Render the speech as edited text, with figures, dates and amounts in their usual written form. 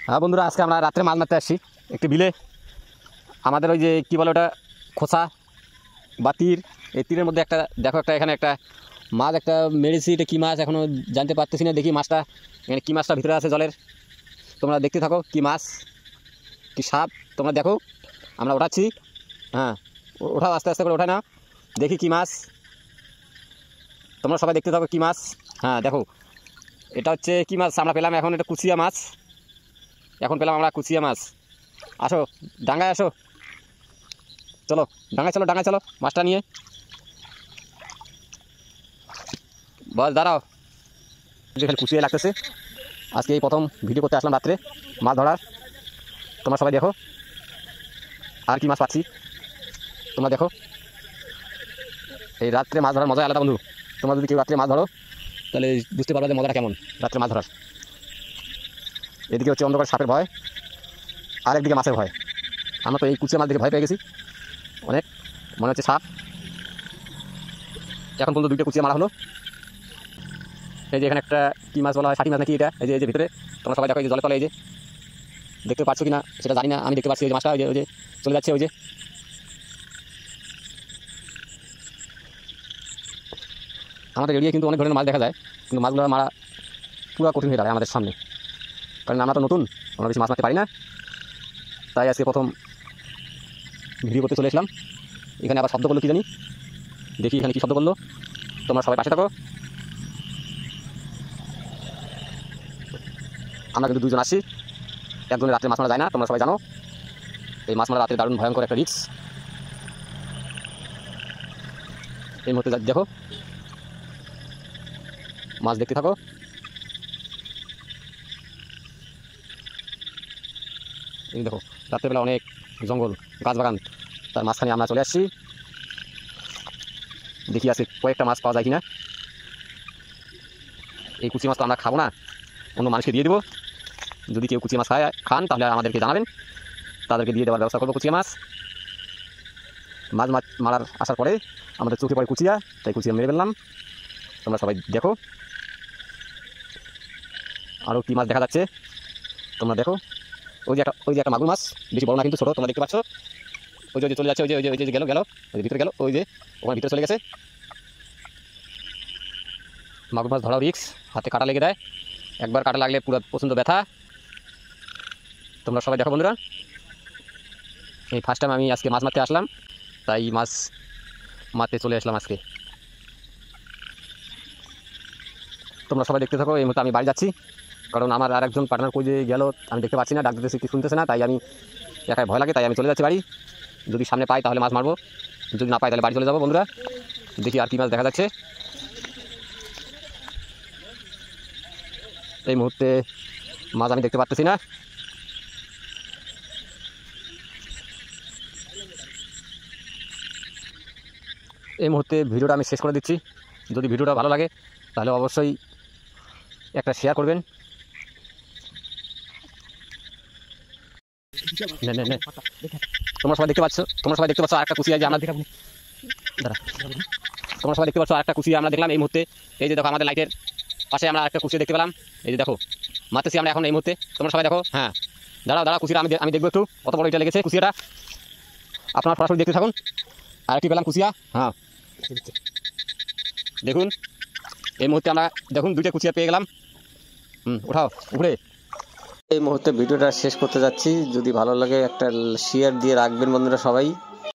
হ্যাঁ বন্ধুরা, আজকে আমরা রাত্রে মাছ মারতে আসছি একটি বিলে। আমাদের ওই যে কী বলে ওটা, খোসা বা তীর, এই তীরের মধ্যে একটা দেখো, এখানে একটা মাছ একটা মেরেছি। এটা কী মাছ এখনও জানতে পারতেছি না। দেখি মাছটা এখানে কী মাছটা ভিতরে আছে জলের। তোমরা দেখতে থাকো কী মাছ, কী সাপ তোমরা দেখো। আমরা ওঠাচ্ছি, হ্যাঁ ওঠাও, আস্তে আস্তে করে ওঠায় না। দেখি কী মাছ, তোমরা সবাই দেখতে থাকো কী মাছ। হ্যাঁ দেখো, এটা হচ্ছে কী মাছ আমরা পেলাম এখন। এটা কুচিয়া মাছ, এখন পেলাম আমরা কুচিয়া মাছ। আসো ডাঙ্গায় আসো, চলো ডাঙ্গায় চলো, ডাঙ্গায় চলো মাছটা নিয়ে। বস দাঁড়াও, খালি কুচিয়া লাগতেছে। আজকে এই প্রথম ভিডিও করতে আসলাম রাত্রে মাছ ধরার। তোমরা সবাই দেখো আর কি মাছ পাচ্ছি, তোমরা দেখো। এই রাত্রে মাছ ধরার মজাই আলাদা বন্ধু। তোমরা যদি কেউ রাত্রে মাছ ধরো তাহলে বুঝতে পারবে যে মজাটা কেমন রাত্রে মাছ ধরার। এদিকে হচ্ছে অন্ধকার সাপের ভয়, আর একদিকে মাছের ভয়। আমরা তো এই কুচিয়া মাছ দেখে ভয় পেয়ে গেছি অনেক, মনে হচ্ছে সাপ। এখন পর্যন্ত দুইটা কুচিয়া মারা হলো। এই যে এখানে একটা কী মাছ বলা হয়, ষাটি মাছ নাকি এটা। এই যে ভিতরে তোমরা সবাই দেখো, এই যে জলে তলে, এই যে দেখতে পাচ্ছ কি না সেটা জানি না, আমি দেখতে পাচ্ছি। ওই যে মাছটা ওই যে চলে যাচ্ছে। ওই যে আমাদের এরিয়ায় কিন্তু অনেক ধরনের মাছ দেখা যায়, কিন্তু মাছগুলো মারা পুরো কঠিন হয়ে দাঁড়ায় আমাদের সামনে, কারণ আমরা তো নতুন, আমরা বেশি মাছ মারতে পারি না। তাই আজকে প্রথম ভিডিও করতে চলে এসলাম। এখানে আবার শব্দ করলো কি জানি, দেখি এখানে কী শব্দ করলো। তোমরা সবাই পাশে থাকো। আমরা কিন্তু দুজন আসছি, একজনের রাত্রে মাছ মারা যায় না, তোমরা সবাই জানো। এই মাছ মারা রাত্রে দারুণ ভয়ঙ্কর একটা রিস্ক। এই মুহূর্তে দেখো মাছ দেখতে থাকো। এই দেখো রাত্রেবেলা অনেক জঙ্গল, গাছ বাগান, তার মাঝখানে আমরা চলে আসছি। দেখি আছে কয়েকটা মাছ পাওয়া যায় কিনা। এই কুচি মাছ তো আমরা খাবো না, অন্য মানুষকে দিয়ে দেবো। যদি কেউ কুচিয়া মাছ খান তাহলে আমাদেরকে জানাবেন, তাদেরকে দিয়ে দেওয়ার ব্যবস্থা করবো কুচিয়া মাছ। মাছ মারার আসার পরে আমাদের চোখে পড়ে কুচিয়া, তাই কুচিয়া মেরে ফেললাম। তোমরা সবাই দেখো আরও কী মাছ দেখা যাচ্ছে, তোমরা দেখো। ওই যে একটা মাগুর মাছ, বেশি বড় না কিন্তু ছোটো, তোমরা দেখতে পাচ্ছ। ওই যে চলে যাচ্ছে, ওই যে গেল ওই যে ভিতরে গেল, ওই যে ওখানে ভিতরে চলে গেছে। মাগুর মাছ ধরাও রিক্স, হাতে কাটা লেগে দেয়, একবার কাটা লাগলে পুরো প্রচণ্ড ব্যথা। তোমরা সবাই দেখো বন্ধুরা, এই ফার্স্ট টাইম আমি আজকে মাছ মারতে আসলাম, তাই মাছ মারতে চলে আসলাম আজকে। তোমরা সবাই দেখতে থাকো। এই মুহূর্তে আমি বাড়ি যাচ্ছি, কারণ আমার আর একজন পার্টনার কই যে গেল আমি দেখতে পাচ্ছি না, ডাক দিতেছি কি শুনতেছে না, তাই আমি একাই ভয় লাগে, তাই আমি চলে যাচ্ছি বাড়ি। যদি সামনে পাই তাহলে মাছ মারবো, যদি না পাই তাহলে বাড়ি চলে যাবো। বন্ধুরা দেখি আর কী মাছ দেখা যাচ্ছে। এই মুহূর্তে মাছ আমি দেখতে পাচ্ছি না। এই মুহূর্তে ভিডিওটা আমি শেষ করে দিচ্ছি। যদি ভিডিওটা ভালো লাগে তাহলে অবশ্যই একটা শেয়ার করবেন। তোমরা সবাই দেখতে পাচ্ছ আরেকটা কুচিয়া যে আমরা দেখাবো। তোমরা সবাই দেখতে পাচ্ছ আরেকটা কুচিয়া আমরা দেখলাম এই মুহূর্তে। এই যে দেখো আমাদের লাইটের পাশে আমরা একটা কুচিয়া দেখতে পেলাম। এই যে দেখো মারতেছি আমরা এখন এই মুহূর্তে, তোমরা সবাই দেখো। হ্যাঁ দাঁড়াও কুচিয়াটা আমি দেখবো একটু কত বড় এটা লেগেছে কুচিয়াটা, আপনারা সরাসরি দেখতে থাকুন। আরেকটি পেলাম কুচিয়া, হ্যাঁ দেখুন এই মুহূর্তে আমরা দেখুন দুইটা কুচিয়া পেয়ে গেলাম। উঠাও উপরে। এই মুহূর্তে ভিডিওটা শেষ করতে যাচ্ছি, যদি ভালো লাগে একটা শেয়ার দিয়ে রাখবেন বন্ধুরা সবাই।